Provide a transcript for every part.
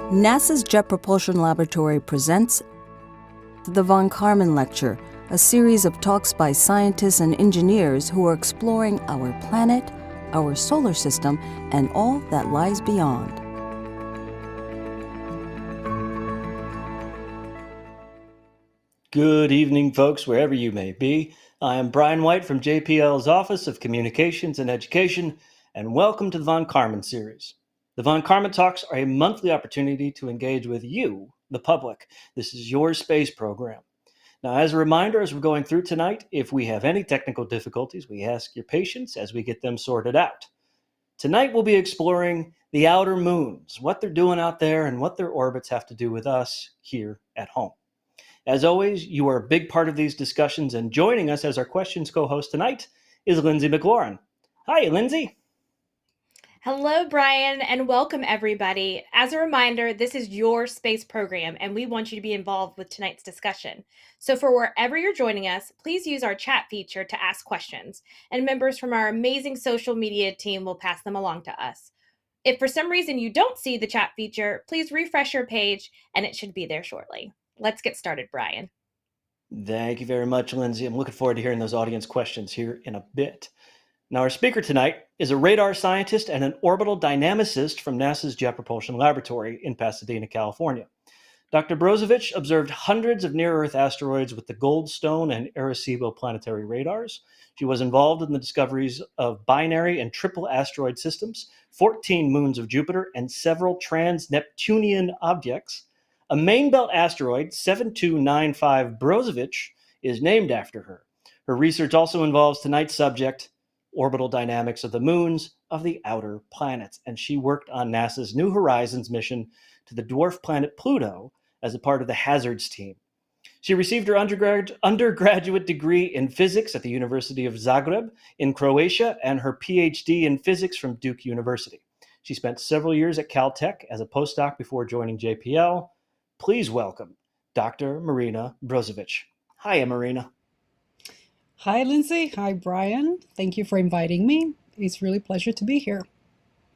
NASA's Jet Propulsion Laboratory presents the Von Karman Lecture, a series of talks by scientists and engineers who are exploring our planet, our solar system, and all that lies beyond. Good evening, folks, wherever you may be. I am Brian White from JPL's Office of Communications and Education, and welcome to the Von Karman series. The Von Karman Talks are a monthly opportunity to engage with you, the public. This is your space program. Now, as a reminder, as we're going through tonight, if we have any technical difficulties, we ask your patience as we get them sorted out. Tonight, we'll be exploring the outer moons, what they're doing out there, and what their orbits have to do with us here at home. As always, you are a big part of these discussions, and joining us as our questions co-host tonight is Lindsay McLaurin. Hi, Lindsay. Hello, Brian, and welcome, everybody. As a reminder, this is your space program, and we want you to be involved with tonight's discussion. So for wherever you're joining us, please use our chat feature to ask questions, and members from our amazing social media team will pass them along to us. If for some reason you don't see the chat feature, please refresh your page, and it should be there shortly. Let's get started, Brian. Thank you very much, Lindsay. I'm looking forward to hearing those audience questions here in a bit. Now, our speaker tonight is a radar scientist and an orbital dynamicist from NASA's Jet Propulsion Laboratory in Pasadena, California. Dr. Brozovic observed hundreds of near-Earth asteroids with the Goldstone and Arecibo planetary radars. She was involved in the discoveries of binary and triple asteroid systems, 14 moons of Jupiter, and several trans-Neptunian objects. A main belt asteroid, 7295 Brozovic, is named after her. Her research also involves tonight's subject, orbital dynamics of the moons of the outer planets, and she worked on NASA's New Horizons mission to the dwarf planet Pluto as a part of the Hazards team. She received her undergraduate degree in physics at the University of Zagreb in Croatia and her PhD in physics from Duke University. She spent several years at Caltech as a postdoc before joining JPL. Please welcome Dr. Marina Brozovic. Hi, Marina. Hi, Lindsay. Hi, Brian. Thank you for inviting me. It's really a pleasure to be here.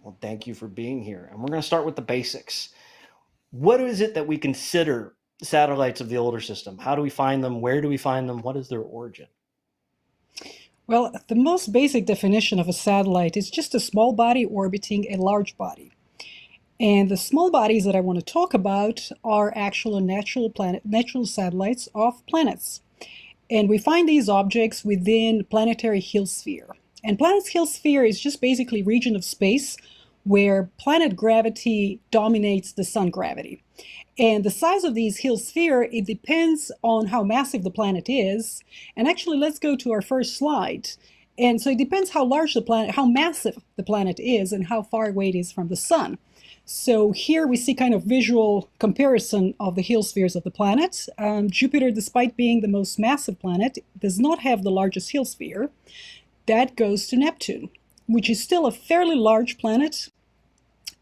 Well, thank you for being here. And we're going to start with the basics. What is it that we consider satellites of the older system? How do we find them? Where do we find them? What is their origin? Well, the most basic definition of a satellite is just a small body orbiting a large body. And the small bodies that I want to talk about are actual natural satellites of planets. And we find these objects within planetary heliosphere. And planet's heliosphere is just basically a region of space where planet gravity dominates the sun gravity. And the size of these heliosphere, it depends on how massive the planet is. And actually, let's go to our first slide. And so it depends how large the planet, how massive the planet is, and how far away it is from the sun. So here we see kind of visual comparison of the heliospheres of the planet. Jupiter, despite being the most massive planet, does not have the largest heliosphere. That goes to Neptune, which is still a fairly large planet,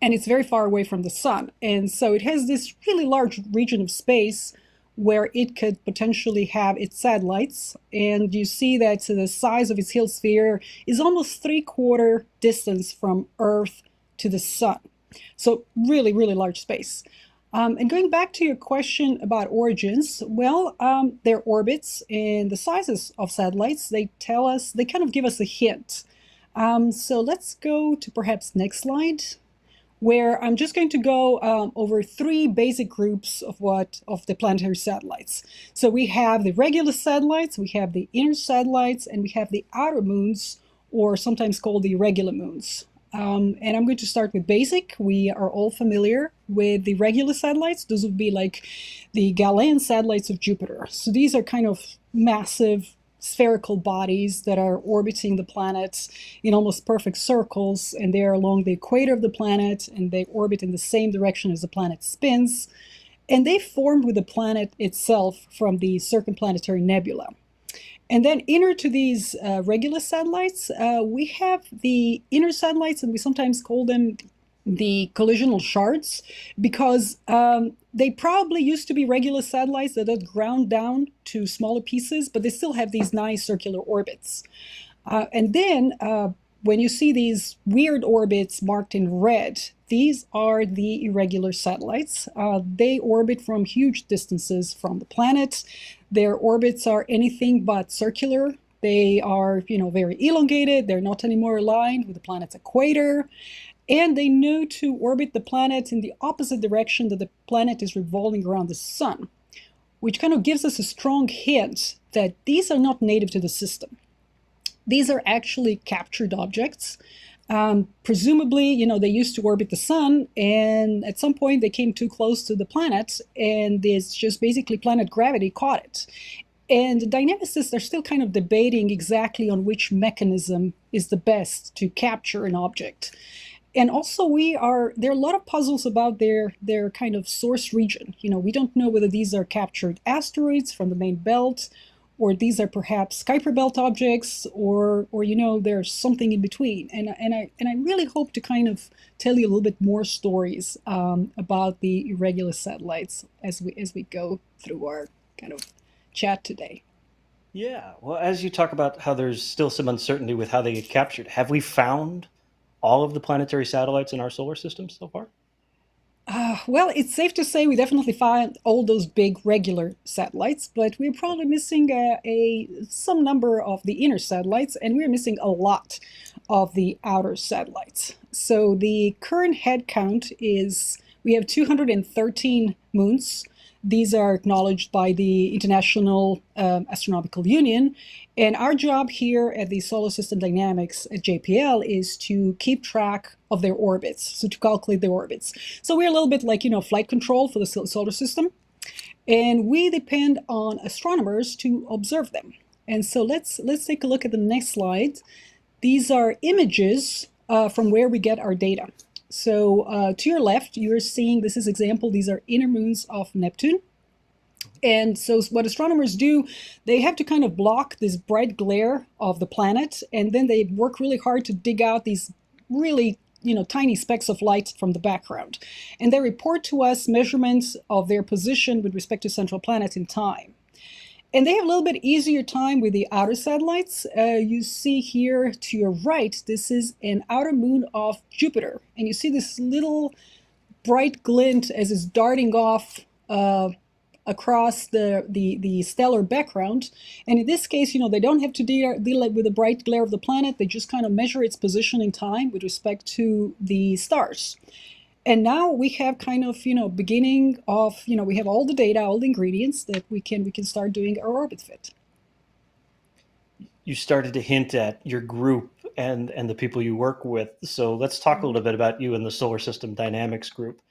and it's very far away from the sun. And so it has this really large region of space where it could potentially have its satellites. And you see that the size of its heliosphere is almost 3/4 distance from Earth to the sun. So really, really large space. And going back to your question about origins, well, their orbits and the sizes of satellites, they kind of give us a hint. So let's go to perhaps next slide, where I'm just going to go over three basic groups of the planetary satellites. So we have the regular satellites, we have the inner satellites, and we have the outer moons, or sometimes called the irregular moons. And I'm going to start with basic. We are all familiar with the regular satellites. Those would be like the Galilean satellites of Jupiter. So these are kind of massive spherical bodies that are orbiting the planet in almost perfect circles, and they are along the equator of the planet, and they orbit in the same direction as the planet spins. And they formed with the planet itself from the circumplanetary nebula. And then inner to these regular satellites, we have the inner satellites, and we sometimes call them the collisional shards, because they probably used to be regular satellites that got ground down to smaller pieces, but they still have these nice circular orbits. And then when you see these weird orbits marked in red, these are the irregular satellites. They orbit from huge distances from the planet. Their orbits are anything but circular. They are, very elongated. They're not anymore aligned with the planet's equator. And they know to orbit the planet in the opposite direction that the planet is revolving around the sun, which kind of gives us a strong hint that these are not native to the system. These are actually captured objects. Presumably, they used to orbit the sun, and at some point they came too close to the planet, and it's just basically planet gravity caught it. And the dynamicists are still kind of debating exactly on which mechanism is the best to capture an object. And also there are a lot of puzzles about their kind of source region. We don't know whether these are captured asteroids from the main belt, or these are perhaps Kuiper belt objects, or there's something in between. And I really hope to kind of tell you a little bit more stories about the irregular satellites as we go through our kind of chat today. Yeah, well, as you talk about how there's still some uncertainty with how they get captured, have we found all of the planetary satellites in our solar system so far? Well, it's safe to say we definitely found all those big regular satellites, but we're probably missing some number of the inner satellites, and we're missing a lot of the outer satellites. So the current head count is we have 213 moons. These are acknowledged by the International Astronomical Union. And our job here at the Solar System Dynamics at JPL is to keep track of their orbits, so to calculate their orbits. So we're a little bit like, flight control for the solar system. And we depend on astronomers to observe them. And so let's take a look at the next slide. These are images from where we get our data. So to your left, you're seeing, this is example, these are inner moons of Neptune. And so what astronomers do, they have to kind of block this bright glare of the planet, and then they work really hard to dig out these really, tiny specks of light from the background. And they report to us measurements of their position with respect to central planets in time. And they have a little bit easier time with the outer satellites. You see here to your right, this is an outer moon of Jupiter. And you see this little bright glint as it's darting off across the stellar background. And in this case, they don't have to deal with the bright glare of the planet. They just kind of measure its position in time with respect to the stars. And now we have kind of, beginning of, we have all the data, all the ingredients that we can start doing our orbit fit. You started to hint at your group and the people you work with. So let's talk a little bit about you and the Solar System Dynamics group.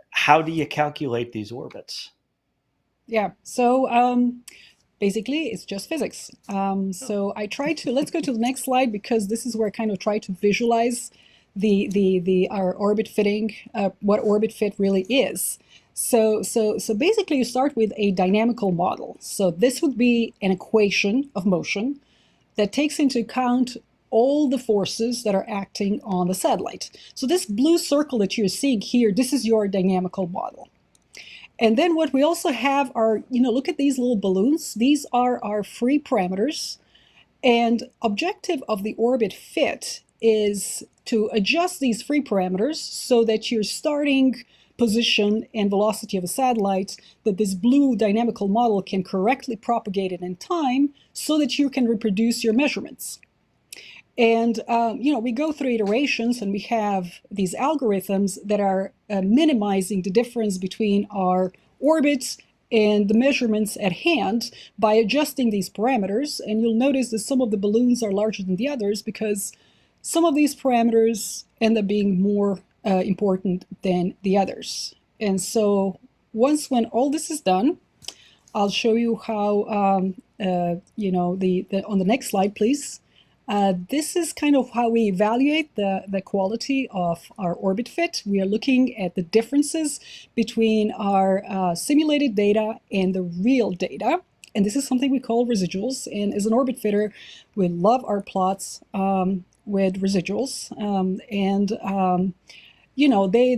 How do you calculate these orbits? Yeah, so basically it's just physics. So I try to, let's go to the next slide, because this is where I kind of try to visualize our orbit fitting, what orbit fit really is. So basically you start with a dynamical model. So this would be an equation of motion that takes into account all the forces that are acting on the satellite. So this blue circle that you're seeing here, this is your dynamical model. And then what we also have are, look at these little balloons. These are our free parameters. And objective of the orbit fit is to adjust these free parameters so that your starting position and velocity of a satellite, that this blue dynamical model can correctly propagate it in time so that you can reproduce your measurements. And, we go through iterations, and we have these algorithms that are minimizing the difference between our orbits and the measurements at hand by adjusting these parameters. And you'll notice that some of the balloons are larger than the others because some of these parameters end up being more important than the others. And so when all this is done, I'll show you how, on the next slide, please. This is kind of how we evaluate the quality of our orbit fit. We are looking at the differences between our simulated data and the real data. And this is something we call residuals. And as an orbit fitter, we love our plots with residuals.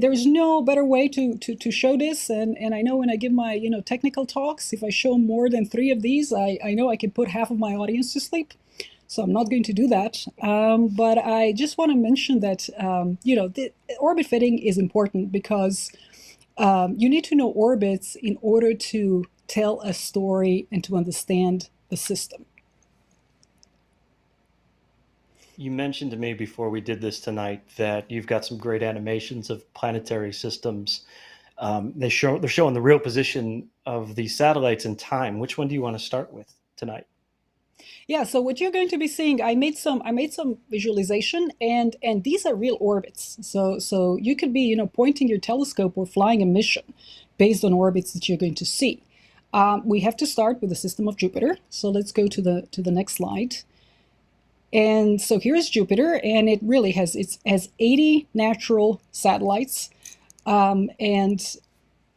There's no better way to show this. And I know when I give my technical talks, if I show more than 3 of these, I know I can put half of my audience to sleep. So I'm not going to do that. But I just want to mention that, the orbit fitting is important because you need to know orbits in order to tell a story and to understand the system. You mentioned to me before we did this tonight that you've got some great animations of planetary systems. They're showing the real position of these satellites in time. Which one do you want to start with tonight? Yeah, so what you're going to be seeing, I made some visualization, and these are real orbits. So you could be pointing your telescope or flying a mission based on orbits that you're going to see. We have to start with the system of Jupiter. So let's go to the next slide. And so here's Jupiter, and it really has 80 natural satellites. And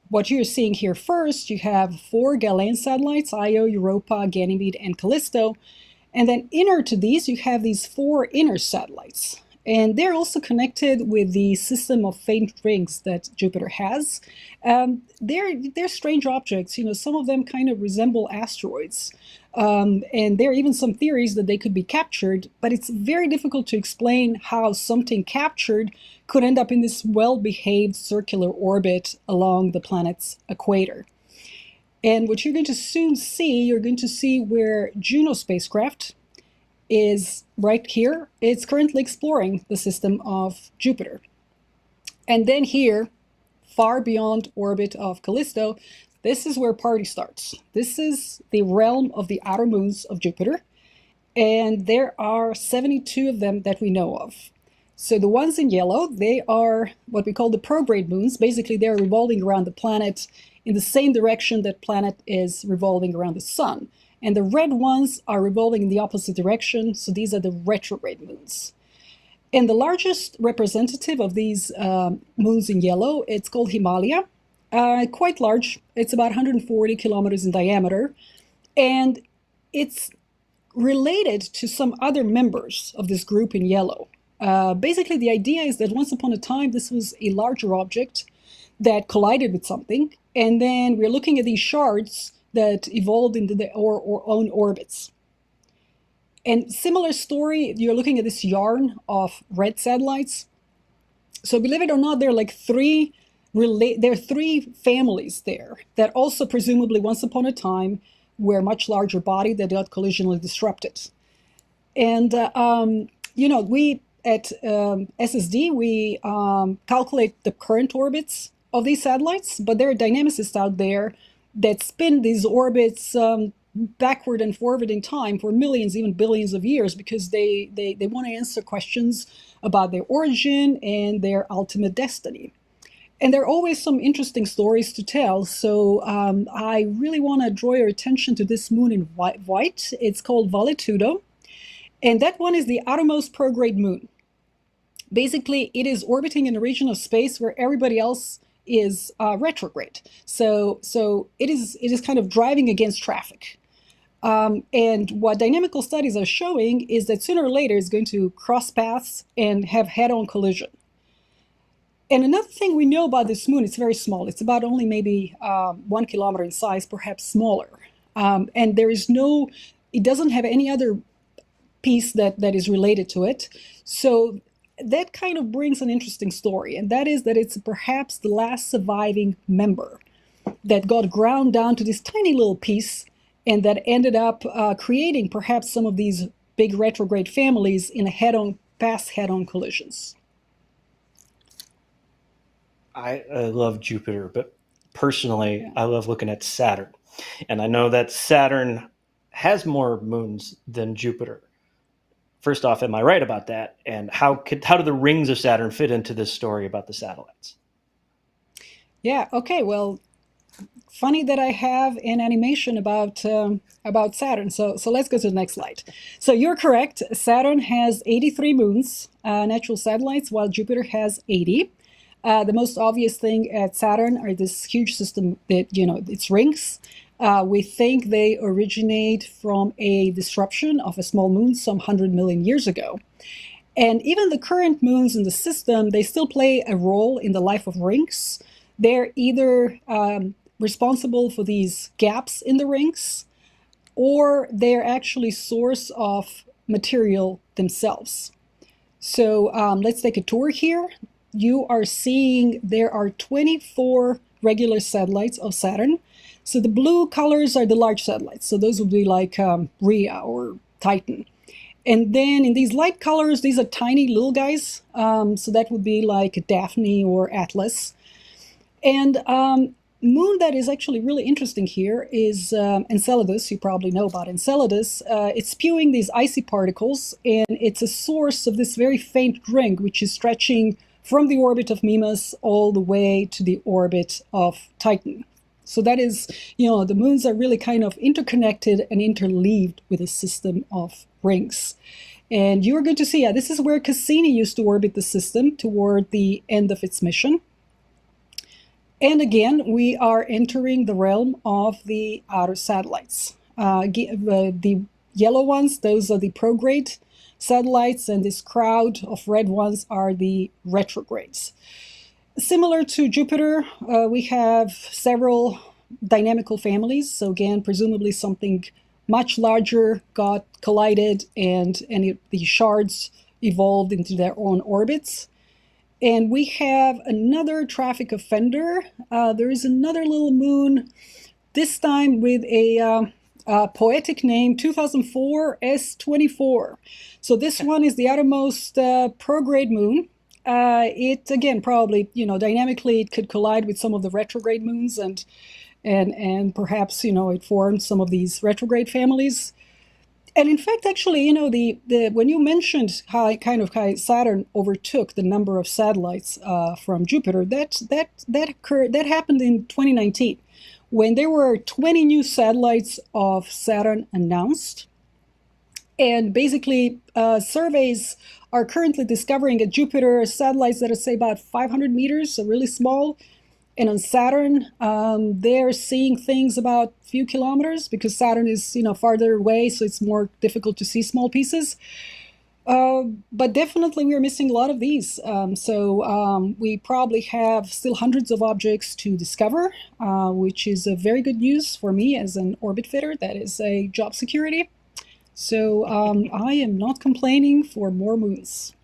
what you're seeing here first, you have 4 Galilean satellites: Io, Europa, Ganymede, and Callisto. And then inner to these, you have these 4 inner satellites. And they're also connected with the system of faint rings that Jupiter has. They're strange objects. Some of them kind of resemble asteroids. And there are even some theories that they could be captured, but it's very difficult to explain how something captured could end up in this well-behaved circular orbit along the planet's equator. And what you're going to soon see, you're going to see where Juno spacecraft is right here. It's currently exploring the system of Jupiter. And then here, far beyond orbit of Callisto, this is where party starts. This is the realm of the outer moons of Jupiter. And there are 72 of them that we know of. So the ones in yellow, they are what we call the prograde moons. Basically, they're revolving around the planet in the same direction that planet is revolving around the sun. And the red ones are revolving in the opposite direction, so these are the retrograde moons. And the largest representative of these moons in yellow, it's called Himalaya. Quite large. It's about 140 kilometers in diameter. And it's related to some other members of this group in yellow. Basically, the idea is that once upon a time, this was a larger object that collided with something. And then we're looking at these shards that evolved into their own orbits. And similar story, you're looking at this yarn of red satellites. So believe it or not, there are like three families there that also presumably once upon a time were much larger body that got collisionally disrupted. And, we at SSD, we calculate the current orbits of these satellites, but there are dynamicists out there that spin these orbits backward and forward in time for millions, even billions of years, because they want to answer questions about their origin and their ultimate destiny. And there are always some interesting stories to tell. So I really want to draw your attention to this moon in white. It's called Valetudo. And that one is the outermost prograde moon. Basically, it is orbiting in a region of space where everybody else is retrograde. So it is kind of driving against traffic. And what dynamical studies are showing is that sooner or later it's going to cross paths and have head-on collision. And another thing we know about this moon, it's very small. It's about only maybe 1 kilometer in size, perhaps smaller. And it doesn't have any other piece that is related to it. So that kind of brings an interesting story, and that is that it's perhaps the last surviving member that got ground down to this tiny little piece and that ended up creating perhaps some of these big retrograde families in past head-on collisions. I love Jupiter, but personally, I love looking at Saturn. And I know that Saturn has more moons than Jupiter. First off, am I right about that? And how do the rings of Saturn fit into this story about the satellites? Yeah, okay, well, funny that I have an animation about Saturn. So let's go to the next slide. So you're correct. Saturn has 83 moons, natural satellites, while Jupiter has 80. The most obvious thing at Saturn are this huge system that, its rings. We think they originate from a disruption of a small moon some 100 million years ago. And even the current moons in the system, they still play a role in the life of rings. They're either responsible for these gaps in the rings, or they're actually source of material themselves. So let's take a tour here. You are seeing there are 24 regular satellites of Saturn. So the blue colors are the large satellites. So those would be like Rhea or Titan. And then in these light colors, these are tiny little guys. So that would be like Daphne or Atlas. And moon that is actually really interesting here is Enceladus. You probably know about Enceladus. It's spewing these icy particles, and it's a source of this very faint ring, which is stretching from the orbit of Mimas all the way to the orbit of Titan. So that is, the moons are really kind of interconnected and interleaved with a system of rings. And you're going to see, this is where Cassini used to orbit the system toward the end of its mission. And again, we are entering the realm of the outer satellites. The yellow ones, those are the prograde satellites, and this crowd of red ones are the retrogrades. Similar to Jupiter, we have several dynamical families. So again, presumably something much larger got collided, and the shards evolved into their own orbits. And we have another traffic offender. There is another little moon, this time with a poetic name, 2004 S24. So this one is the outermost prograde moon. It, again, probably, dynamically it could collide with some of the retrograde moons, and perhaps, it formed some of these retrograde families. And in fact, actually, when you mentioned how Saturn overtook the number of satellites from Jupiter, that happened in 2019, when there were 20 new satellites of Saturn announced. And basically, surveys are currently discovering at Jupiter satellites that are, say, about 500 meters, so really small. And on Saturn, they're seeing things about a few kilometers, because Saturn is, farther away, so it's more difficult to see small pieces. But definitely we are missing a lot of these. So we probably have still hundreds of objects to discover, which is a very good news for me as an orbit fitter. That is a job security. So I am not complaining for more moons.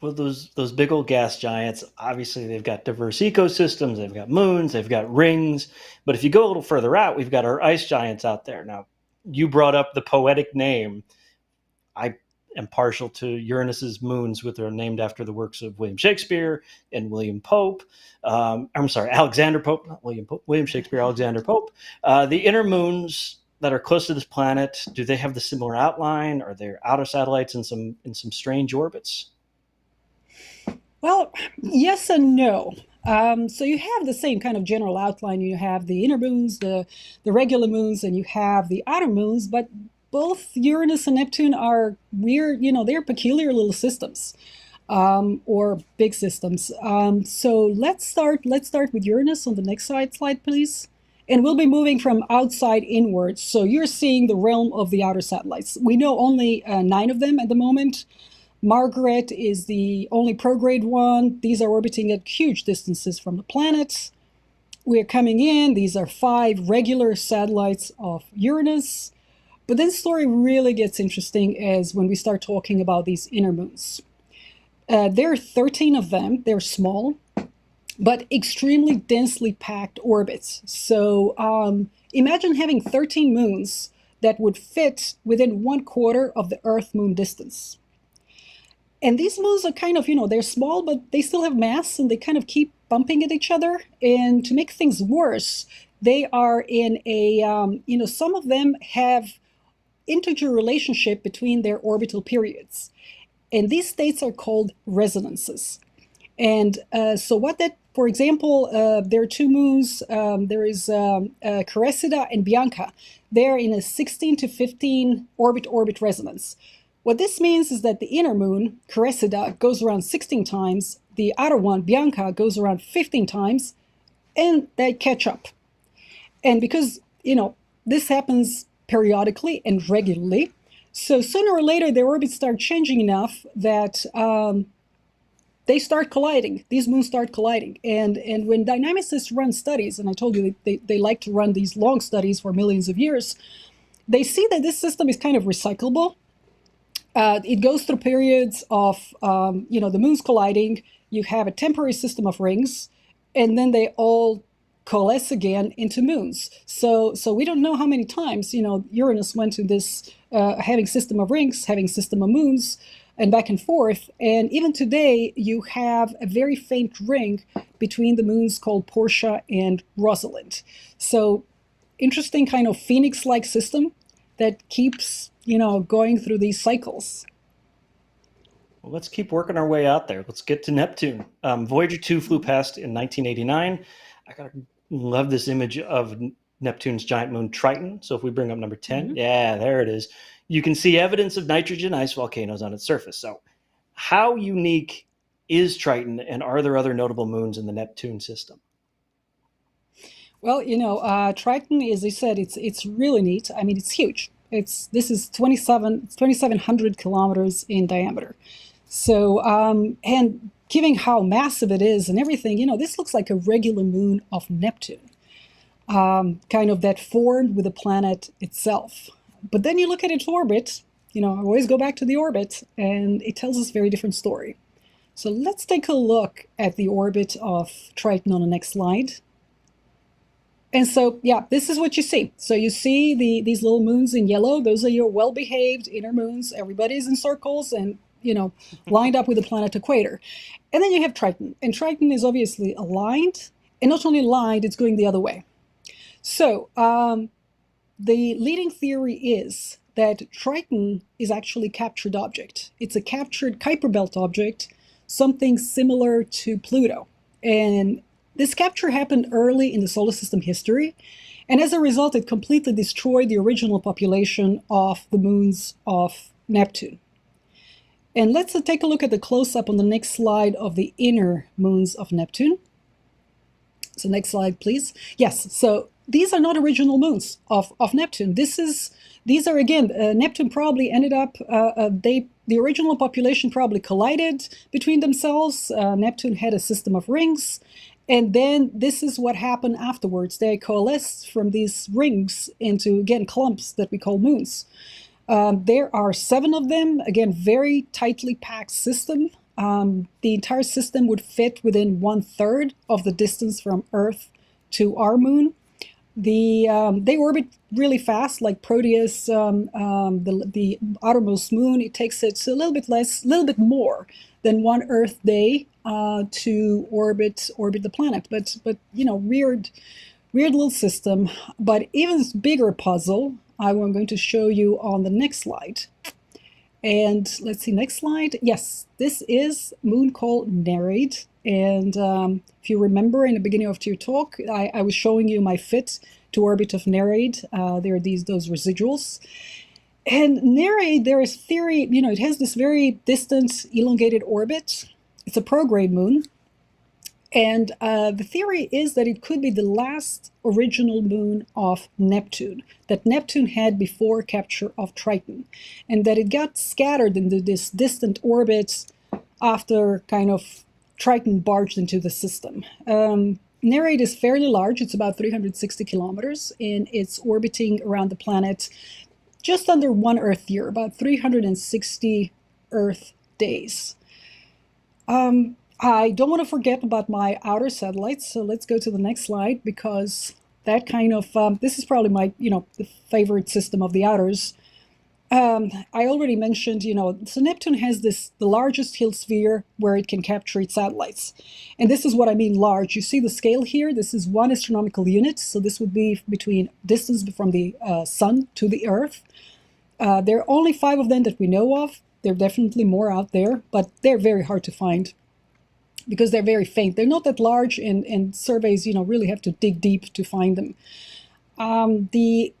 Well, those big old gas giants, obviously they've got diverse ecosystems, they've got moons, they've got rings. But if you go a little further out, we've got our ice giants out there. Now, you brought up the poetic name. I am partial to Uranus's moons, which are named after the works of William Shakespeare and William Pope. Alexander Pope, not William Pope, William Shakespeare, Alexander Pope. The inner moons that are close to this planet, do they have the similar outline? Are there outer satellites in some strange orbits? Well, yes and no. So you have the same kind of general outline. You have the inner moons, the regular moons, and you have the outer moons, but both Uranus and Neptune are weird, they're peculiar little systems, or big systems. So let's start with Uranus on the next slide, please. And we'll be moving from outside inwards. So you're seeing the realm of the outer satellites. We know only 9 of them at the moment. Margaret is the only prograde one. These are orbiting at huge distances from the planet. We're coming in. These are 5 regular satellites of Uranus. But then the story really gets interesting as when we start talking about these inner moons. There are 13 of them. They're small, but extremely densely packed orbits. So imagine having 13 moons that would fit within 1/4 of the Earth-Moon distance. And these moons are kind of, they're small, but they still have mass, and they kind of keep bumping at each other. And to make things worse, they are in a, some of them have integer relationship between their orbital periods. And these states are called resonances. And so what that, for example, there are 2 moons, there is Cressida and Bianca. They're in a 16 to 15 orbit-orbit resonance. What this means is that the inner moon, Cressida, goes around 16 times, the outer one, Bianca, goes around 15 times, and they catch up. And because, this happens periodically and regularly, so sooner or later their orbits start changing enough that they start colliding. These moons start colliding. And when dynamicists run studies, and I told you they like to run these long studies for millions of years, they see that this system is kind of recyclable. It goes through periods of, the moons colliding. You have a temporary system of rings, and then they all coalesce again into moons. So we don't know how many times, Uranus went to this having system of rings, having system of moons, and back and forth. And even today, you have a very faint ring between the moons called Portia and Rosalind. So interesting kind of phoenix-like system that keeps, going through these cycles. Well, let's keep working our way out there. Let's get to Neptune. Voyager 2 flew past in 1989. I love this image of Neptune's giant moon Triton. So if we bring up number 10, yeah, there it is. You can see evidence of nitrogen ice volcanoes on its surface. So how unique is Triton, and are there other notable moons in the Neptune system? Well, Triton, as I said, it's really neat. I mean, it's huge. This is 2,700 kilometers in diameter. So, and given how massive it is and everything, this looks like a regular moon of Neptune, kind of that formed with the planet itself. But then you look at its orbit, I always go back to the orbit, and it tells us a very different story. So let's take a look at the orbit of Triton on the next slide. And so, yeah, this is what you see. So you see these little moons in yellow. Those are your well-behaved inner moons. Everybody's in circles and, lined up with the planet equator. And then you have Triton. And Triton is obviously aligned. And not only aligned, it's going the other way. So the leading theory is that Triton is actually a captured object. It's a captured Kuiper Belt object, something similar to Pluto. And this capture happened early in the solar system history, and as a result, it completely destroyed the original population of the moons of Neptune. And let's take a look at the close-up on the next slide of the inner moons of Neptune. So next slide, please. Yes, so these are not original moons of Neptune. These are, again, Neptune probably ended up, the original population probably collided between themselves. Neptune had a system of rings. And then this is what happened afterwards. They coalesced from these rings into, again, clumps that we call moons. There are 7 of them, again, very tightly packed system. The entire system would fit within 1/3 of the distance from Earth to our moon. They orbit really fast, like Proteus, the outermost moon. It takes it a little bit more than 1 Earth day to orbit the planet. But weird little system. But even bigger puzzle, I'm going to show you on the next slide. And let's see, next slide. Yes, this is a moon called Nereid. And if you remember in the beginning of your talk, I was showing you my fit to orbit of Nereid. There are those residuals. And Nereid, there is theory, it has this very distant, elongated orbit. It's a prograde moon. And the theory is that it could be the last original moon of Neptune, that Neptune had before capture of Triton, and that it got scattered into this distant orbit after kind of Triton barged into the system. Nereid is fairly large. It's about 360 kilometers, and it's orbiting around the planet just under 1 Earth year, about 360 Earth days. I don't want to forget about my outer satellites, so let's go to the next slide, because that kind of, this is probably my, the favorite system of the outers. I already mentioned, so Neptune has the largest Hill sphere where it can capture its satellites. And this is what I mean large. You see the scale here? This is 1 astronomical unit, so this would be between distance from the sun to the Earth. There are only 5 of them that we know of. There are definitely more out there, but they're very hard to find, because they're very faint. They're not that large, and surveys, really have to dig deep to find them.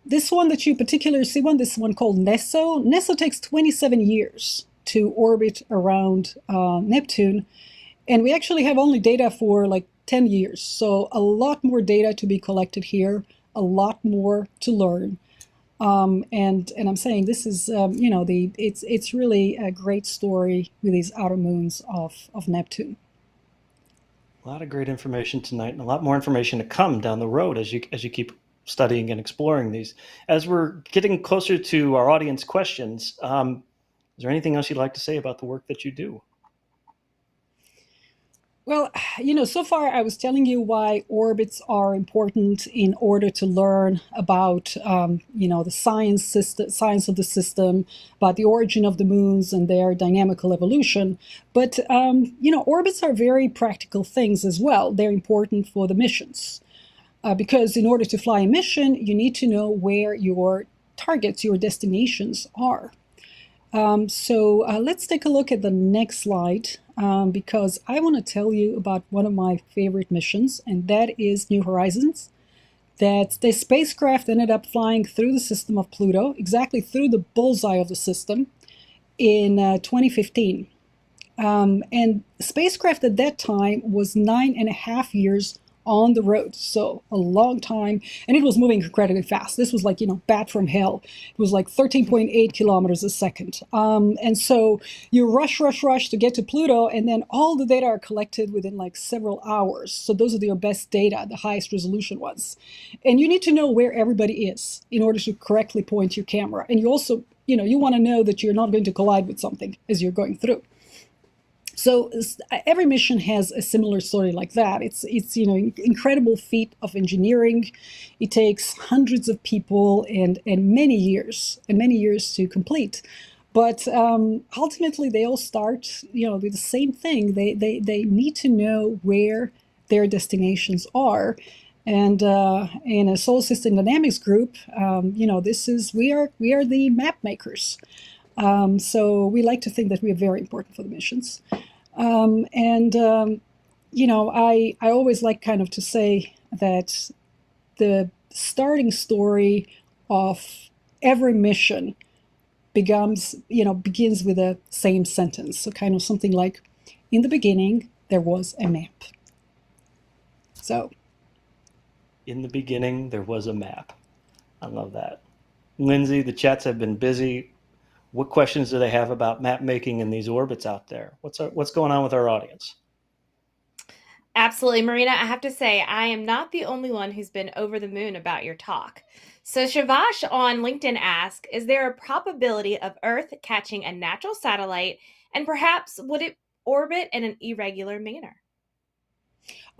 This one that you particularly see, this one called Neso. Neso takes 27 years to orbit around Neptune, and we actually have only data for like 10 years. So a lot more data to be collected here, a lot more to learn. And I'm saying this is, it's really a great story with these outer moons of Neptune. A lot of great information tonight, and a lot more information to come down the road as you keep studying and exploring these. As we're getting closer to our audience questions, Is there anything else you'd like to say about the work that you do? Well, so far I was telling you why orbits are important in order to learn about, the science of the system, about the origin of the moons and their dynamical evolution. But, orbits are very practical things as well. They're important for the missions. Because in order to fly a mission, you need to know where your targets, your destinations are. So let's take a look at the next slide, because I want to tell you about one of my favorite missions, and that is New Horizons. That the spacecraft ended up flying through the system of Pluto, exactly through the bullseye of the system, in 2015. And the spacecraft at that time was 9.5 years on the road, so a long time, and it was moving incredibly fast. This was like, bat from hell. It was like 13.8 kilometers a second. And so you rush to get to Pluto, and then all the data are collected within like several hours. So those are your best data, the highest resolution ones. And you need to know where everybody is in order to correctly point your camera. And you also, you want to know that you're not going to collide with something as you're going through. So every mission has a similar story like that. It's incredible feat of engineering. It takes hundreds of people and many years to complete. But ultimately, they all start with the same thing. They need to know where their destinations are. And in a solar system dynamics group, we are the map makers. So we like to think that we are very important for the missions. I always like kind of to say that the starting story of every mission begins with the same sentence. So kind of something like, in the beginning, there was a map. So. In the beginning, there was a map. I love that. Lindsay, the chats have been busy. What questions do they have about map making in these orbits out there? What's going on with our audience? Absolutely, Marina. I have to say, I am not the only one who's been over the moon about your talk. So Shavash on LinkedIn asked, is there a probability of Earth catching a natural satellite, and perhaps would it orbit in an irregular manner?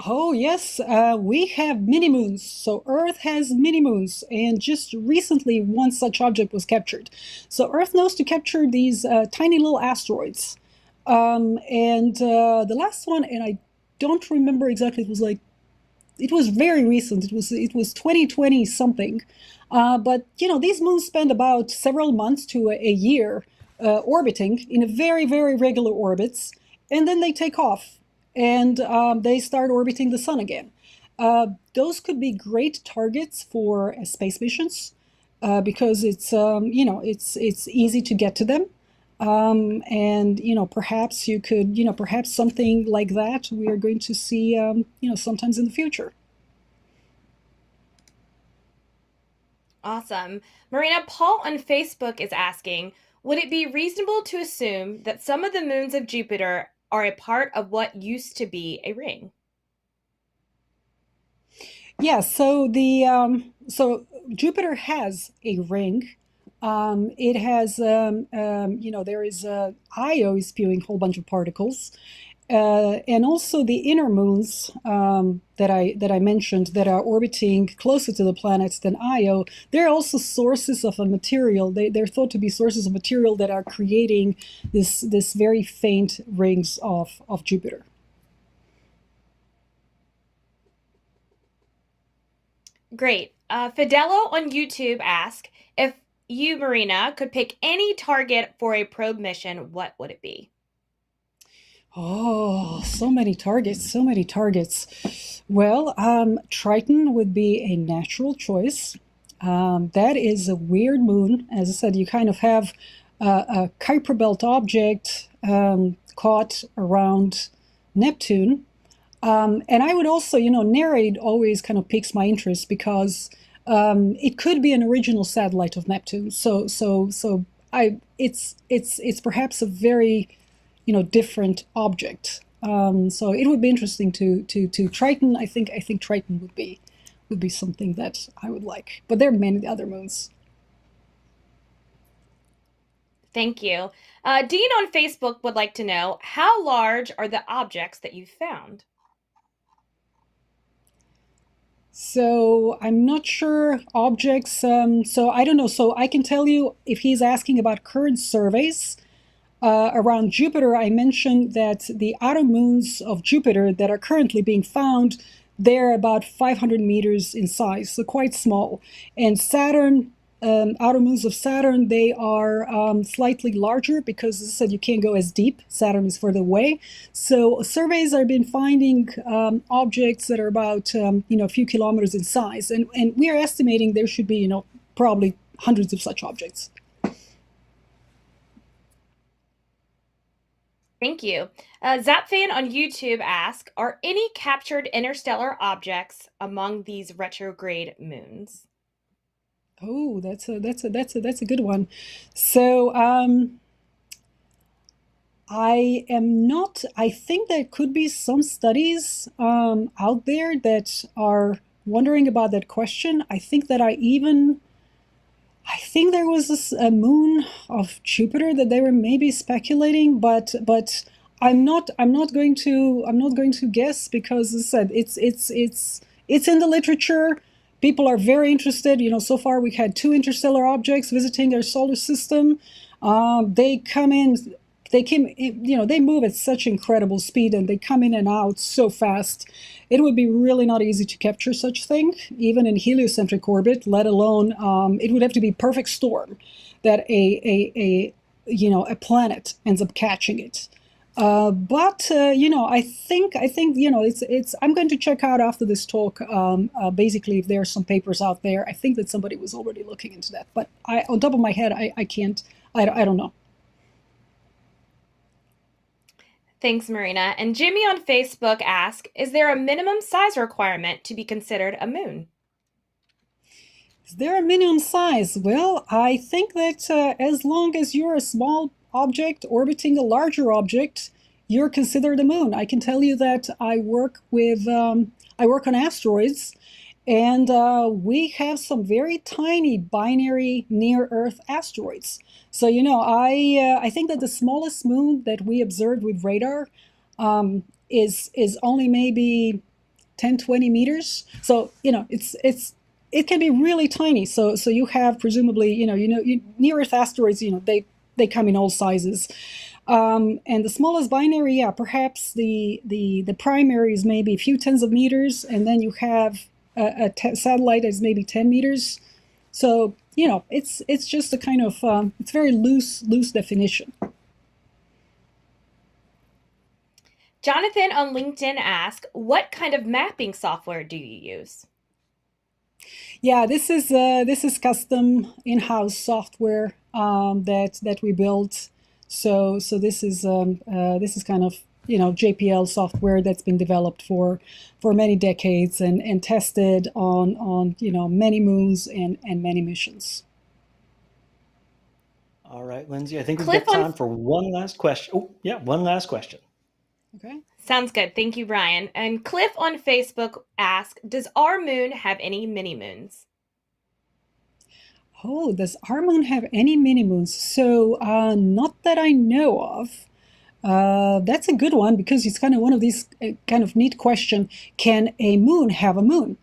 Oh, yes, we have mini-moons. So Earth has mini-moons, and just recently one such object was captured. So Earth knows to capture these tiny little asteroids. The last one, and I don't remember exactly, it was very recent. It was 2020 something. But these moons spend about several months to a year orbiting in a very, very regular orbits, and then they take off. And they start orbiting the sun again. Those could be great targets for space missions because it's easy to get to them, and perhaps you could perhaps something like that we are going to see sometimes in the future. Awesome. Marina, Paul on Facebook is asking, would it be reasonable to assume that some of the moons of Jupiter are a part of what used to be a ring? Yeah, so Jupiter has a ring. It has, there is Io is spewing a whole bunch of particles. And also the inner moons that I mentioned that are orbiting closer to the planets than Io, they're also sources of a material. They're thought to be sources of material that are creating this very faint rings of Jupiter. Great. Fidelo on YouTube asked, if you, Marina, could pick any target for a probe mission, what would it be? Oh, so many targets. Well, Triton would be a natural choice. That is a weird moon. As I said, you kind of have a Kuiper belt object caught around Neptune. And I would also, Nereid always kind of piques my interest because it could be an original satellite of Neptune. It's perhaps a very different object. So it would be interesting to Triton. I think Triton would be something that I would like. But there are many other moons. Thank you. Dean on Facebook would like to know, how large are the objects that you've found? So I'm not sure objects. So I don't know. So I can tell you if he's asking about current surveys. Around Jupiter, I mentioned that the outer moons of Jupiter that are currently being found, they're about 500 meters in size, so quite small. And Saturn, outer moons of Saturn, they are slightly larger because, as I said, you can't go as deep. Saturn is further away. So surveys have been finding objects that are about a few kilometers in size, and we are estimating there should be probably hundreds of such objects. Thank you. Zapfan on YouTube asks, are any captured interstellar objects among these retrograde moons? Oh, that's a good one. So I am not. I think there could be some studies out there that are wondering about that question. I think there was a moon of Jupiter that they were maybe speculating, but I'm not going to guess because, as I said, it's in the literature. People are very interested. So far we had 2 interstellar objects visiting our solar system. They move at such incredible speed and they come in and out so fast. It would be really not easy to capture such thing, even in heliocentric orbit, let alone it would have to be perfect storm that a planet ends up catching it. But I think it's. I'm going to check out after this talk. Basically, if there are some papers out there, I think that somebody was already looking into that. But on top of my head, I can't. I don't know. Thanks, Marina. And Jimmy on Facebook asks, is there a minimum size requirement to be considered a moon? Is there a minimum size? Well, I think that as long as you're a small object orbiting a larger object, you're considered a moon. I can tell you that I work on asteroids, and we have some very tiny binary near-Earth asteroids. So I think that the smallest moon that we observed with radar is only maybe 10, 20 meters. So it can be really tiny. So you have presumably near-Earth asteroids. They come in all sizes. And the smallest binary, yeah, perhaps the primary is maybe a few tens of meters, and then you have a satellite that's maybe 10 meters. So it's just a kind of it's very loose definition. Jonathan on LinkedIn asks, what kind of mapping software do you use? Yeah, this is custom in-house software that we built. So this is kind of JPL software that's been developed for many decades and tested on many moons and many missions. All right, Lindsay, I think we've got time for one last question. Oh, yeah, one last question. Okay. Sounds good. Thank you, Brian. And Cliff on Facebook asks, does our moon have any mini moons? Oh, does our moon have any mini moons? So not that I know of. That's a good one because it's kind of one of these kind of neat question. Can a moon have a moon?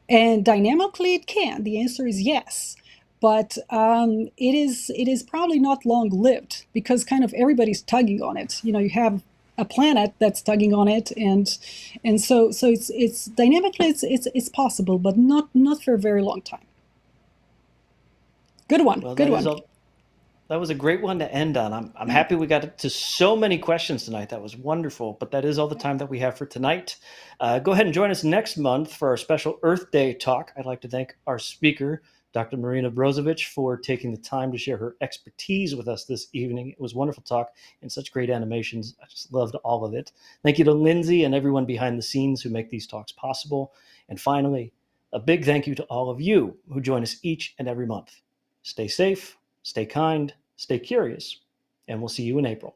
And dynamically it can. The answer is yes. But it is probably not long lived because kind of everybody's tugging on it. You have a planet that's tugging on it, and so it's dynamically it's possible, but not for a very long time. Good one. Well, good one. That was a great one to end on. I'm happy we got to so many questions tonight. That was wonderful. But that is all the time that we have for tonight. Go ahead and join us next month for our special Earth Day talk. I'd like to thank our speaker, Dr. Marina Brozovic, for taking the time to share her expertise with us this evening. It was wonderful talk and such great animations. I just loved all of it. Thank you to Lindsay and everyone behind the scenes who make these talks possible. And finally, a big thank you to all of you who join us each and every month. Stay safe, stay kind, stay curious, and we'll see you in April.